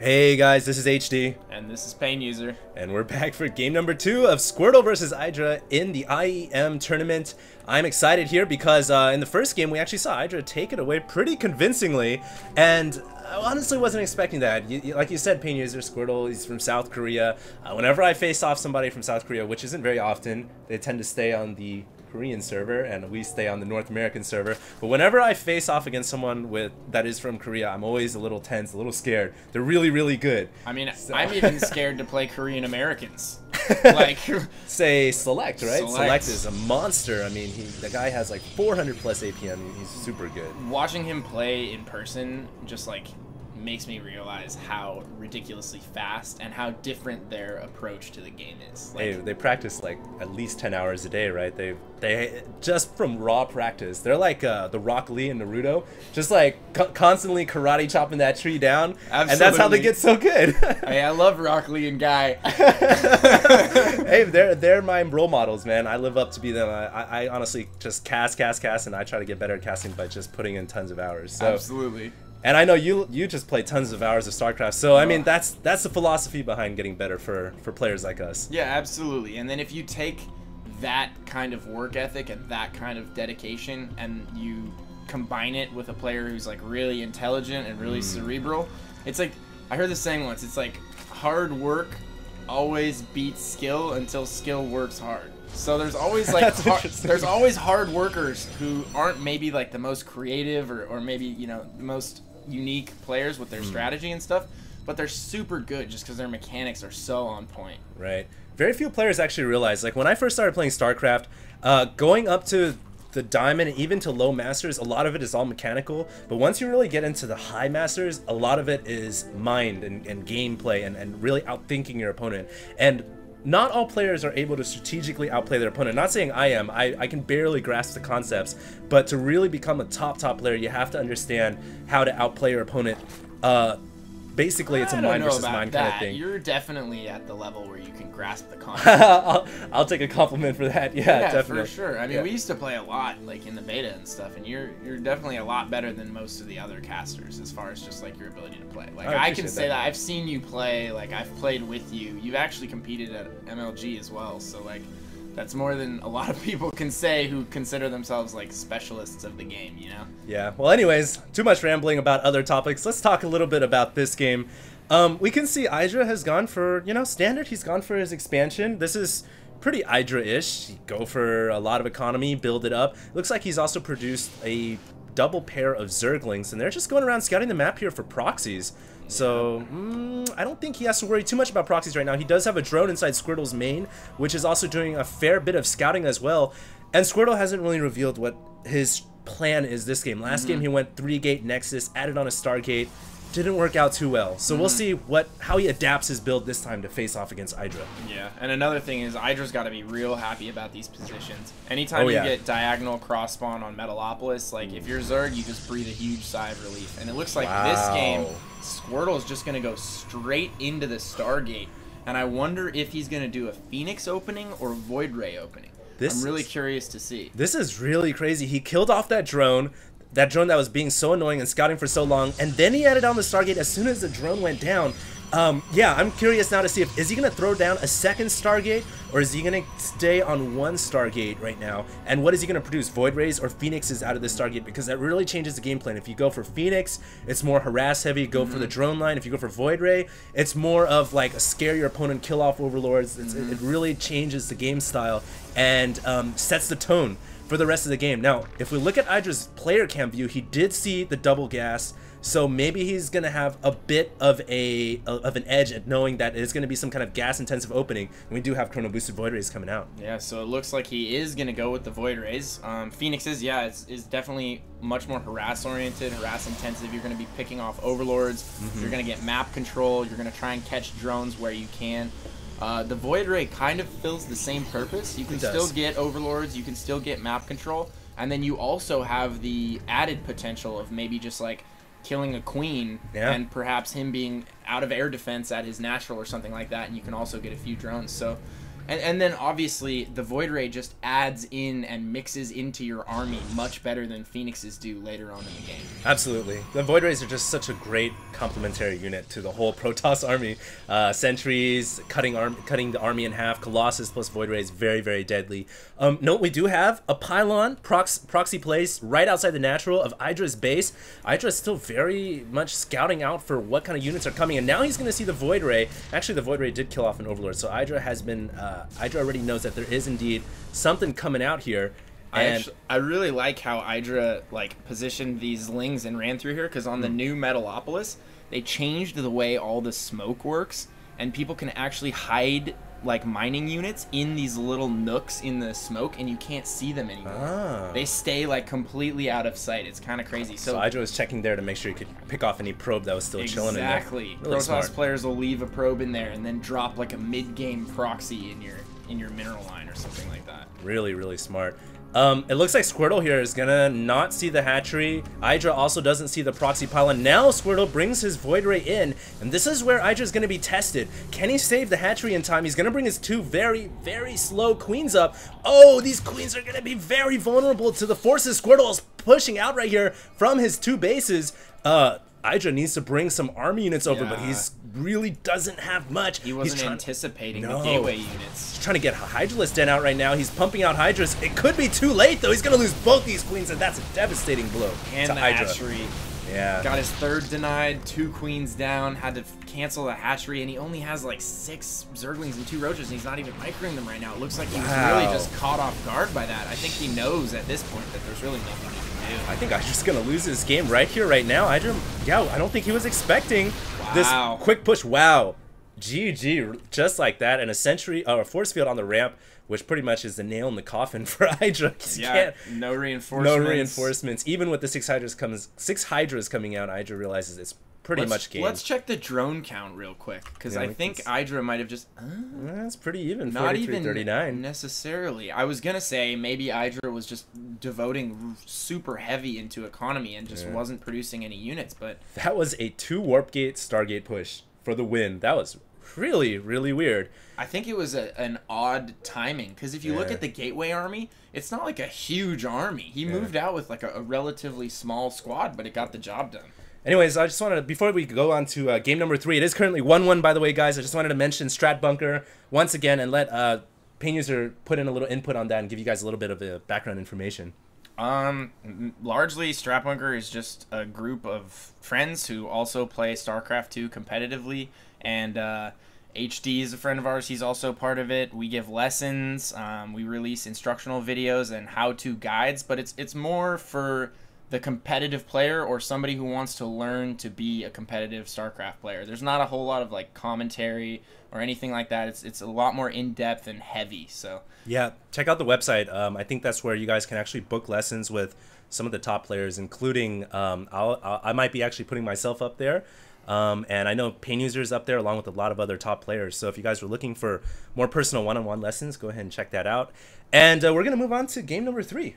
Hey guys, this is HD. And this is Pain User. And we're back for game number 2 of Squirtle versus IdrA in the IEM tournament. I'm excited here because in the first game we actually saw IdrA take it away pretty convincingly, and I honestly wasn't expecting that. Like you said, Pain User, Squirtle, he's from South Korea. Whenever I face off somebody from South Korea, which isn't very often, they tend to stay on the Korean server and we stay on the North American server. But whenever I face off against someone that is from Korea, I'm always a little tense, a little scared. They're really, really good. I mean, so. I'm even scared to play Korean Americans. Like, say Select, right? Select is a monster. I mean, the guy has like 400 plus APM. He's super good. Watching him play in person just like makes me realize how ridiculously fast and how different their approach to the game is. Like, they practice like at least 10 hours a day, right? They just from raw practice, they're like the Rock Lee and Naruto, just like constantly karate chopping that tree down. Absolutely. And that's how they get so good. Hey, I love Rock Lee and Guy. Hey, they're my role models, man. I live up to be them. I honestly just cast, and I try to get better at casting by just putting in tons of hours. So. Absolutely. And I know you just play tons of hours of Starcraft, so I mean that's the philosophy behind getting better for players like us. Yeah, absolutely. And then if you take that kind of work ethic and that kind of dedication and you combine it with a player who's like really intelligent and really cerebral, it's like, I heard this saying once, it's like hard work always beats skill until skill works hard. So there's always like there's always hard workers who aren't maybe like the most creative or maybe, you know, the most unique players with their strategy and stuff, but they're super good just because their mechanics are so on point. Right. Very few players actually realize, like when I first started playing StarCraft, going up to the Diamond and even to low Masters, a lot of it is all mechanical, but once you really get into the high Masters, a lot of it is mind and gameplay and really outthinking your opponent. And not all players are able to strategically outplay their opponent. Not saying I am. I can barely grasp the concepts, but to really become a top player, you have to understand how to outplay your opponent. Basically, it's a mind versus mind kind of thing. You're definitely at the level where you can grasp the concept. I'll take a compliment for that. Yeah, definitely. For sure. I mean, we used to play a lot, like in the beta and stuff, and you're definitely a lot better than most of the other casters as far as just like your ability to play. Like I can say that I've seen you play. Like I've played with you. You've actually competed at MLG as well. So like, that's more than a lot of people can say who consider themselves like specialists of the game, you know? Yeah, well anyways, too much rambling about other topics. Let's talk a little bit about this game. We can see IdrA has gone for, you know, standard. He's gone for his expansion. This is pretty IdrA-ish. Go for a lot of economy, build it up. Looks like he's also produced a double pair of Zerglings, and they're just going around scouting the map here for proxies. So, I don't think he has to worry too much about proxies right now. He does have a drone inside Squirtle's main, which is also doing a fair bit of scouting as well. And Squirtle hasn't really revealed what his plan is this game. Last game he went 3-gate Nexus, added on a Stargate. Didn't work out too well. So we'll see how he adapts his build this time to face off against IdrA. Yeah, and another thing is IdRA's got to be real happy about these positions. Anytime you get diagonal cross spawn on Metalopolis, like if you're Zerg, you just breathe a huge sigh of relief. And it looks like this game, Squirtle is just going to go straight into the Stargate. And I wonder if he's going to do a Phoenix opening or Void Ray opening. I'm really curious to see. This is really crazy. He killed off that drone that was being so annoying and scouting for so long, and then he added on the Stargate as soon as the drone went down. Yeah, I'm curious now to see is he going to throw down a second Stargate, or is he going to stay on one Stargate right now? And what is he going to produce, Void Rays or Phoenixes out of this Stargate? Because that really changes the game plan. If you go for Phoenix, it's more harass heavy. Go for the drone line. If you go for Void Ray, it's more of like a scare your opponent, kill off overlords. It really changes the game style and sets the tone for the rest of the game. Now, if we look at IdrA's player cam view, he did see the double gas, so maybe he's gonna have a bit of an edge at knowing that it's gonna be some kind of gas-intensive opening. And we do have chrono boosted Void Rays coming out. Yeah, so it looks like he is gonna go with the Void Rays. Phoenixes, yeah, is definitely much more harass-oriented, harass-intensive. You're gonna be picking off overlords. You're gonna get map control. You're gonna try and catch drones where you can. The Void Ray kind of fills the same purpose. You can still get overlords, you can still get map control, and then you also have the added potential of maybe just like killing a queen and perhaps him being out of air defense at his natural or something like that, and you can also get a few drones. So And then obviously the Void Ray just adds in and mixes into your army much better than Phoenixes do later on in the game. Absolutely. The Void Rays are just such a great complementary unit to the whole Protoss army. Sentries, cutting the army in half, Colossus plus Void Rays, very, very deadly. Note we do have a pylon proxy place right outside the natural of IdrA's base. IdrA is still very much scouting out for what kind of units are coming, and now he's going to see the Void Ray. Actually, the Void Ray did kill off an Overlord, so IdrA has been... IdrA already knows that there is indeed something coming out here. And I really like how IdrA positioned these Lings and ran through here, because on the new Metalopolis, they changed the way all the smoke works, and people can actually hide mining units in these little nooks in the smoke, and you can't see them anymore. They stay completely out of sight. It's kind of crazy. So IdrA was checking there to make sure you could pick off any probe that was still chilling in there. Exactly. Really Protoss players will leave a probe in there and then drop a mid-game proxy in your mineral line or something like that. Really, really smart. It looks like Squirtle here is gonna not see the hatchery. IdrA also doesn't see the proxy pylon. Now Squirtle brings his Void Ray in, and this is where IdrA is gonna be tested. Can he save the hatchery in time? He's gonna bring his two very, very slow queens up. Oh, these queens are gonna be very vulnerable to the forces Squirtle is pushing out right here from his two bases. IdrA needs to bring some army units over, but he's really doesn't have much. He wasn't anticipating the gateway units. He's trying to get Hydralisk Den out right now. He's pumping out Hydras. It could be too late, though. He's going to lose both these queens, and that's a devastating blow and to the IdrA. hatchery. Yeah. Got his third denied, 2 queens down, had to cancel the hatchery, and he only has 6 Zerglings and 2 Roaches, and he's not even microing them right now. It looks like he was really just caught off guard by that. I think he knows at this point that there's really nothing he can do. I think IdRA's going to lose this game right here, right now. IdrA, I don't think he was expecting this quick push. Wow. GG, just like that, and a sentry or a force field on the ramp, which pretty much is the nail in the coffin for IdrA. Yeah, no reinforcements. No reinforcements. Even with the 6 Hydras coming out, IdrA realizes it's pretty much game. Let's check the drone count real quick, because I think IdrA might have just... That's pretty even, not 43, even 39. necessarily. I was going to say maybe IdrA was just devoting super heavy into economy and just wasn't producing any units, but... That was a 2 Warp Gate Stargate push for the win. That was really, really weird. I think it was an odd timing, because if you look at the Gateway army, it's not a huge army. He moved out with a relatively small squad, but it got the job done. Anyways, I just wanted to, before we go on to game number 3, it is currently 1-1, by the way, guys. I just wanted to mention Strat Bunker once again and let Pain User put in a little input on that and give you guys a little bit of the background information. Largely, Strat Bunker is just a group of friends who also play StarCraft 2 competitively, and HD is a friend of ours. He's also part of it. We give lessons. We release instructional videos and how-to guides, but it's more for the competitive player or somebody who wants to learn to be a competitive StarCraft player. There's not a whole lot of commentary or anything like that. It's a lot more in-depth and heavy. So yeah, check out the website. I think that's where you guys can actually book lessons with some of the top players, including I might be actually putting myself up there. And I know Pain User is up there along with a lot of other top players. So if you guys were looking for more personal one-on-one lessons, go ahead and check that out. And we're going to move on to game number 3.